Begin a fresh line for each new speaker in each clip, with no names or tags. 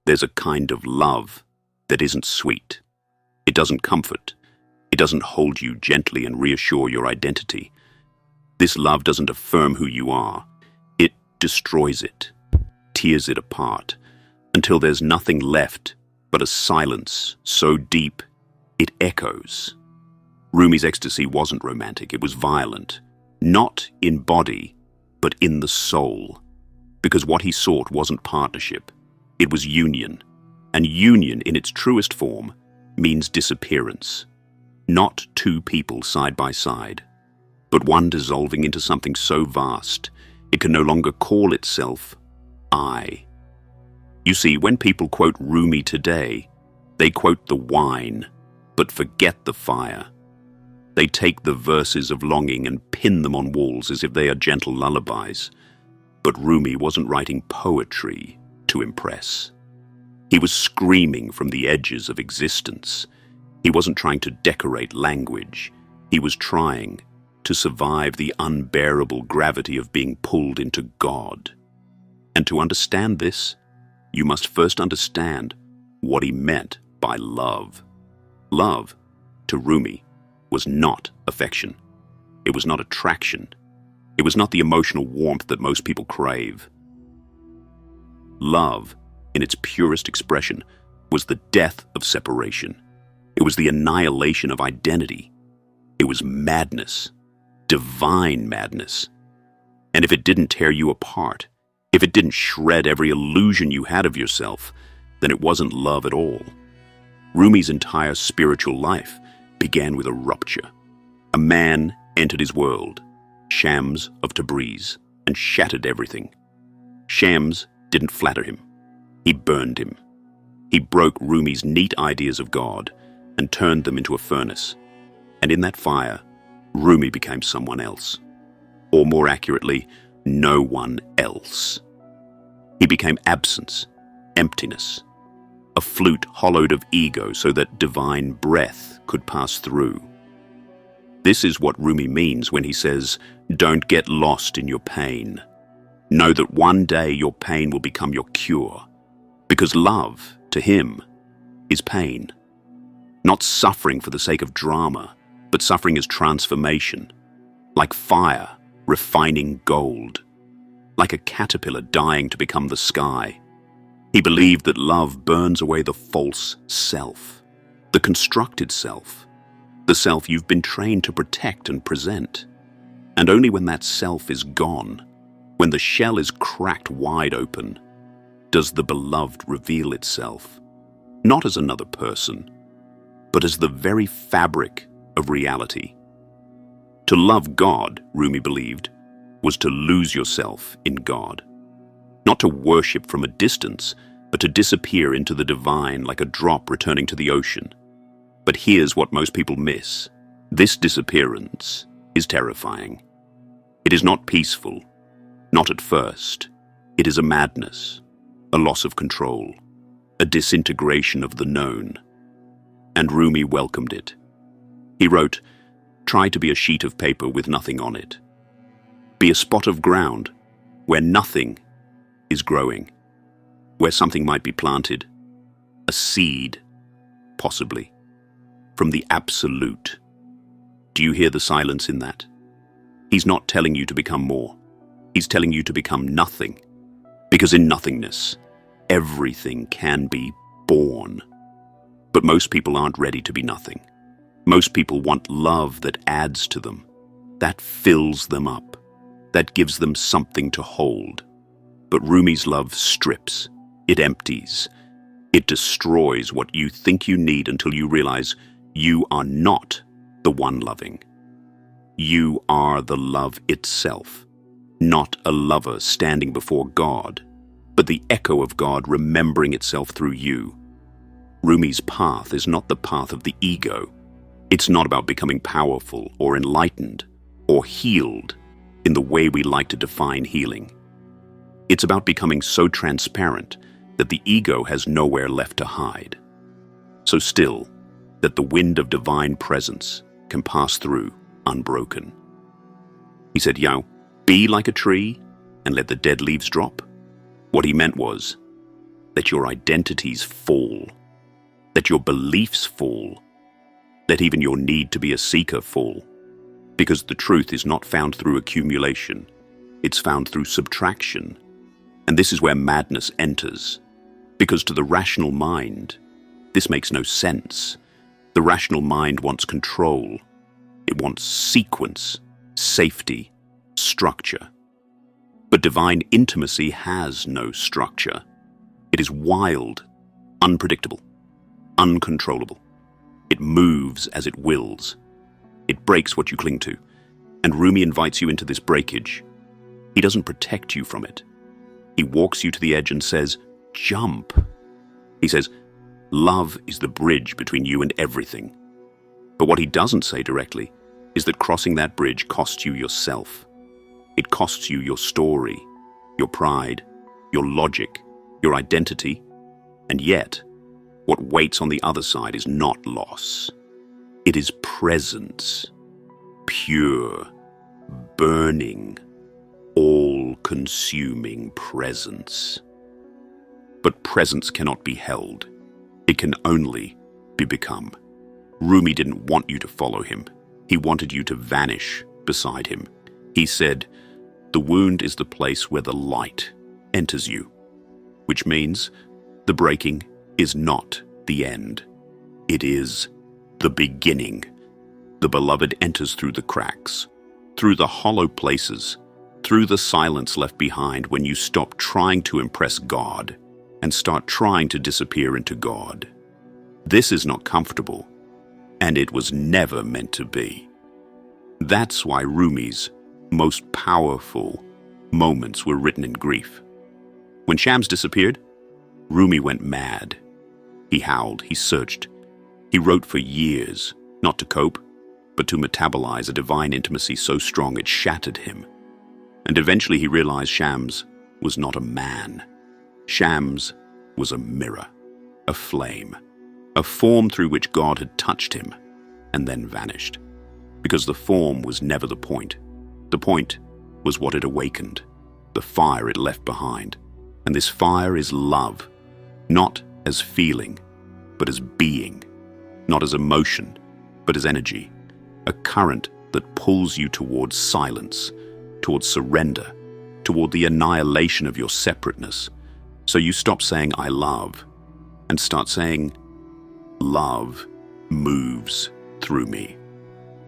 There's a kind of love that isn't sweet. It doesn't comfort. It doesn't hold you gently and reassure your identity. This love doesn't affirm who you are. It destroys it, tears it apart, until there's nothing left but a silence so deep it echoes. Rumi's ecstasy wasn't romantic, it was violent. Not in body, but in the soul. Because what he sought wasn't partnership, it was union. And union, in its truest form, means disappearance. Not two people side by side, but one dissolving into something so vast, it can no longer call itself I. You see, when people quote Rumi today, they quote the wine, but forget the fire. They take the verses of longing and pin them on walls as if they are gentle lullabies. But Rumi wasn't writing poetry to impress. He was screaming from the edges of existence. He wasn't trying to decorate language. He was trying to survive the unbearable gravity of being pulled into God. And to understand this, you must first understand what he meant by love. Love, to Rumi, was not affection. It was not attraction. It was not the emotional warmth that most people crave. Love, in its purest expression, was the death of separation. It was the annihilation of identity. It was madness, divine madness. And if it didn't tear you apart, if it didn't shred every illusion you had of yourself, then it wasn't love at all. Rumi's entire spiritual life began with a rupture. A man entered his world, Shams of Tabriz, and shattered everything. Shams didn't flatter him. He burned him. He broke Rumi's neat ideas of God and turned them into a furnace. And in that fire, Rumi became someone else. Or more accurately, no one else. He became absence, emptiness, a flute hollowed of ego so that divine breath could pass through. This is what Rumi means when he says, "Don't get lost in your pain. Know that one day your pain will become your cure." Because love, to him, is pain. Not suffering for the sake of drama, but suffering as transformation. Like fire, refining gold. Like a caterpillar dying to become the sky. He believed that love burns away the false self, the constructed self, the self you've been trained to protect and present. And only when that self is gone, when the shell is cracked wide open, does the beloved reveal itself, not as another person, but as the very fabric of reality. To love God, Rumi believed, was to lose yourself in God. Not to worship from a distance, but to disappear into the divine like a drop returning to the ocean. But here's what most people miss. This disappearance is terrifying. It is not peaceful, not at first. It is a madness, a loss of control, a disintegration of the known. And Rumi welcomed it. He wrote, "Try to be a sheet of paper with nothing on it. Be a spot of ground where nothing is growing, where something might be planted, a seed, possibly, from the absolute." Do you hear the silence in that? He's not telling you to become more. He's telling you to become nothing. Because in nothingness, everything can be born. But most people aren't ready to be nothing. Most people want love that adds to them, that fills them up, that gives them something to hold. But Rumi's love strips, it empties, it destroys what you think you need until you realize you are not the one loving. You are the love itself, not a lover standing before God, but the echo of God remembering itself through you. Rumi's path is not the path of the ego. It's not about becoming powerful or enlightened or healed in the way we like to define healing. It's about becoming so transparent that the ego has nowhere left to hide. So still that the wind of divine presence can pass through unbroken. He said, be like a tree and let the dead leaves drop. What he meant was, Let your identities fall. Let your beliefs fall. Let even your need to be a seeker fall. Because the truth is not found through accumulation. It's found through subtraction. And this is where madness enters. Because to the rational mind, this makes no sense. The rational mind wants control. It wants sequence, safety, structure. But divine intimacy has no structure. It is wild, unpredictable, uncontrollable. It moves as it wills. It breaks what you cling to. And Rumi invites you into this breakage. He doesn't protect you from it. He walks you to the edge and says, jump. He says, love is the bridge between you and everything. But what he doesn't say directly is that crossing that bridge costs you yourself. It costs you your story, your pride, your logic, your identity, and yet, what waits on the other side is not loss. It is presence, pure, burning, all-consuming presence. But presence cannot be held. It can only be become. Rumi didn't want you to follow him. He wanted you to vanish beside him. He said, the wound is the place where the light enters you, which means the breaking is not the end. It is the beginning. The beloved enters through the cracks, through the hollow places, through the silence left behind when you stop trying to impress God and start trying to disappear into God. This is not comfortable, and it was never meant to be. That's why Rumi's most powerful moments were written in grief. When Shams disappeared, Rumi went mad. He howled, he searched. He wrote for years, not to cope, but to metabolize a divine intimacy so strong it shattered him. And eventually he realized Shams was not a man. Shams was a mirror, a flame, a form through which God had touched him and then vanished. Because the form was never the point. The point was what it awakened, the fire it left behind. And this fire is love, not as feeling, but as being, not as emotion, but as energy, a current that pulls you towards silence, towards surrender, toward the annihilation of your separateness. So you stop saying, I love, and start saying, love moves through me.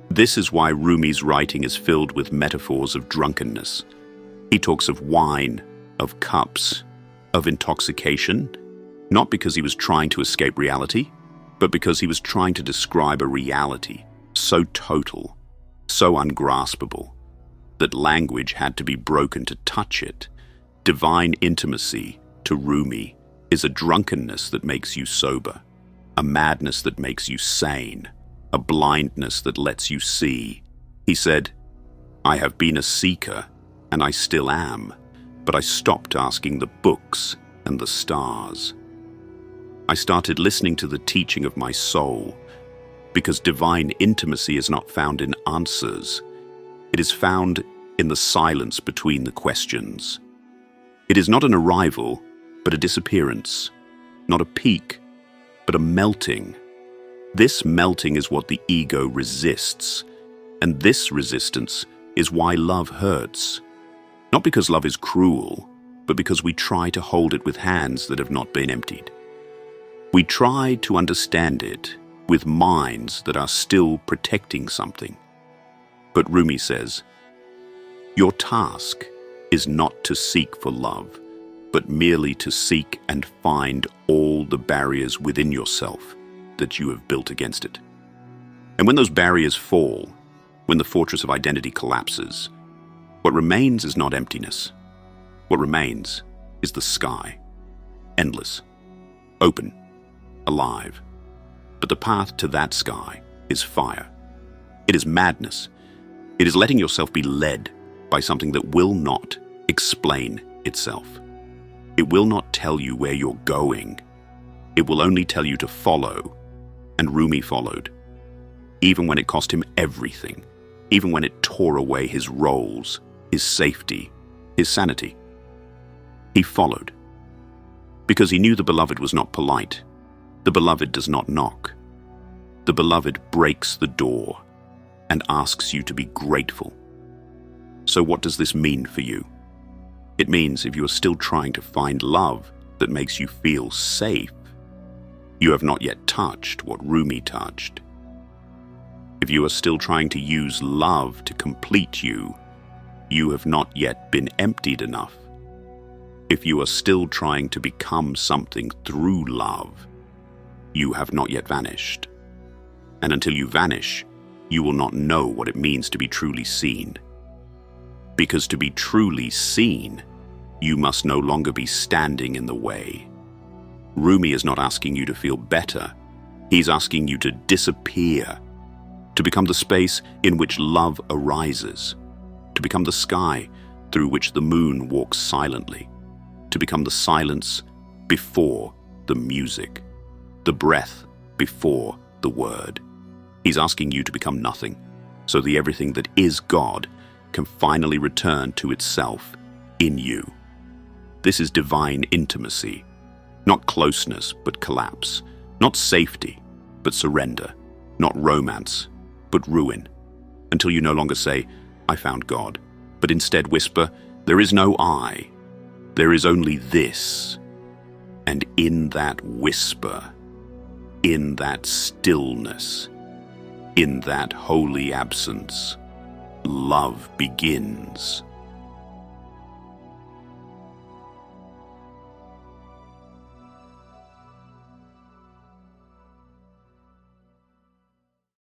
This is why Rumi's writing is filled with metaphors of drunkenness. He talks of wine, of cups, of intoxication, not because he was trying to escape reality, but because he was trying to describe a reality so total, so ungraspable, that language had to be broken to touch it. Divine intimacy, to Rumi, is a drunkenness that makes you sober, a madness that makes you sane, a blindness that lets you see. He said, I have been a seeker, and I still am, but I stopped asking the books and the stars. I started listening to the teaching of my soul, because divine intimacy is not found in answers. It is found in the silence between the questions. It is not an arrival, but a disappearance, not a peak, but a melting. This melting is what the ego resists, and this resistance is why love hurts. Not because love is cruel, but because we try to hold it with hands that have not been emptied. We try to understand it with minds that are still protecting something. But Rumi says, your task is not to seek for love, but merely to seek and find all the barriers within yourself that you have built against it. And when those barriers fall, when the fortress of identity collapses, what remains is not emptiness. What remains is the sky, endless, open, alive. But the path to that sky is fire. It is madness. It is letting yourself be led by something that will not explain itself. It will not tell you where you're going. It will only tell you to follow. And Rumi followed, even when it cost him everything, even when it tore away his roles, his safety, his sanity. He followed. Because he knew the beloved was not polite. The beloved does not knock. The beloved breaks the door and asks you to be grateful. So what does this mean for you? It means if you are still trying to find love that makes you feel safe, you have not yet touched what Rumi touched. If you are still trying to use love to complete you, you have not yet been emptied enough. If you are still trying to become something through love, you have not yet vanished. And until you vanish, you will not know what it means to be truly seen. Because to be truly seen, you must no longer be standing in the way. Rumi is not asking you to feel better. He's asking you to disappear, to become the space in which love arises, to become the sky through which the moon walks silently, to become the silence before the music, the breath before the word. He's asking you to become nothing, so the everything that is God can finally return to itself in you. This is divine intimacy, not closeness but collapse, not safety but surrender, not romance but ruin, until you no longer say, "I found God," but instead whisper, "There is no I, there is only this." And in that whisper, in that stillness, in that holy absence, love begins.